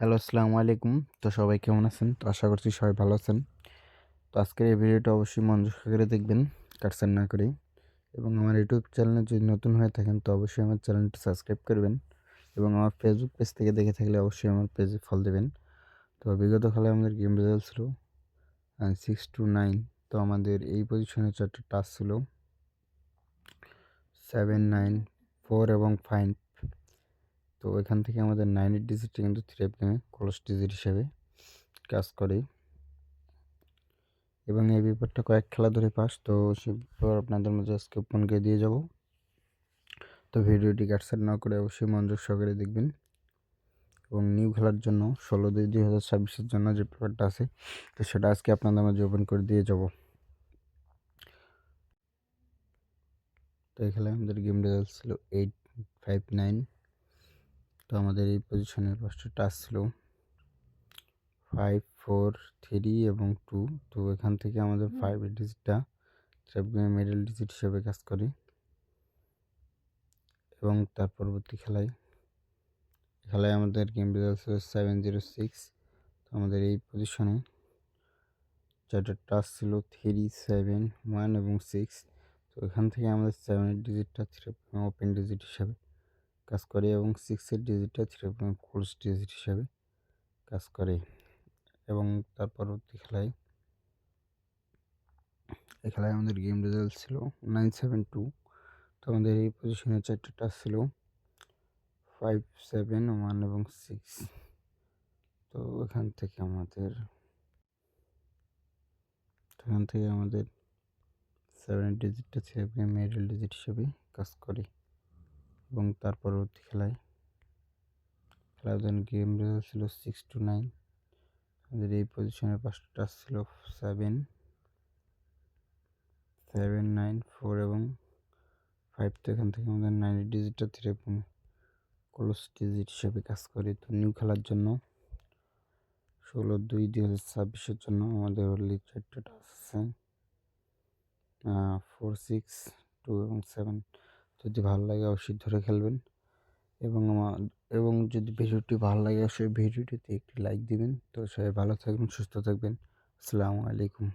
Hello, আসসালামু আলাইকুম। তো সবাই কেমন আছেন? তো আশা করছি সবাই ভালো আছেন। তো আজকের এই ভিডিওটা অবশ্যই মনোযোগ সহকারে দেখবেন, কাটছাঁট না করে। এবং আমার ইউটিউব চ্যানেলে যদি নতুন হয়ে থাকেন তো অবশ্যই আমার চ্যানেলটি সাবস্ক্রাইব করবেন এবং আমার ফেসবুক পেজ থেকে দেখে থাকলে অবশ্যই আমার পেজে ফলো দেবেন। তো বিগত খেলায় আমাদের গেম রেজাল্ট ছিল 6-9। তো আমাদের এই পজিশনে 4টা টাচ ছিল 7, 9, 4 এবং 5। তো এখান থেকে আমাদের 9 এর ডিজিটটা কিন্তু 3 নেমে ক্লোজ ডিজিট হিসেবে কাজ করে এবং এই পেপারটা কয়েক খেলা ধরে পাস। তো সে পেপার আপনাদের মাঝে আজকে ওপেন করে দিয়ে যাব। তো ভিডিওটি কাটছাঁট না করে অবশ্যই মনোযোগ সহকারে দেখবেন এবং নিউ খেলার জন্য 16/2/2026 জন্য যে পেপারটা আছে তো সেটা আজকে আপনাদের মাঝে ওপেন করে দিয়ে যাব। তো এই খেলায় আমাদের গেম রেজাল্ট ছিল 8-5-9। তো আমাদের এই পজিশনের ফার্স্টে টাচ ছিল 5-4-3 এবং 2। তো এখান থেকে আমাদের 5 এর ডিজিটটা মিডল ডিজিট হিসেবে কাজ করে এবং তার পরবর্তী খেলায় আমাদের গেম রেজাল্ট ছিল 7-0-6। তো আমাদের এই পজিশনে 4টা টাচ ছিল 3, 7, 1 এবং 6। তো এখান থেকে আমাদের 7 এর ডিজিটটা 3 ওপেন ডিজিট হিসাবে কাজ করে এবং 6 এর ডিজিটটা 3 ক্লোজ ডিজিট হিসাবে কাজ করে এবং তার পরবর্তী খেলায় আমাদের গেম রেজাল্ট ছিল 9-7-2। তো আমাদের এই পজিশনে 4টা টাচ ছিল 5, 7, 1 এবং 6। তো এখান থেকে আমাদের 7 এর ডিজিটটা 3 মিডল ডিজিট হিসেবে কাজ করে এবং তার পরবর্তী খেলায় গেম রেজাল্ট ছিল 6-9। আমাদের এই পজিশনের 5টা টাচ ছিল 7, 7, 9, 4 এবং 5। তো এখান থেকে আমাদের 9 এর ডিজিটটা 3 ক্লোজ ডিজিট হিসেবে কাজ করে। তো নিউ খেলার জন্য 16/2/2026 জন্য আমাদের অনলি 4টা টাচ আছে 4, 6, 2 এবং 7। যদি ভালো লাগে অবশ্যই ধরে খেলবেন এবং যদি ভিডিওটি ভালো লাগে অবশ্যই ভিডিওটিতে একটি লাইক দিবেন। তো সবাই ভালো থাকবেন, সুস্থ থাকবেন। আসসালামু আলাইকুম।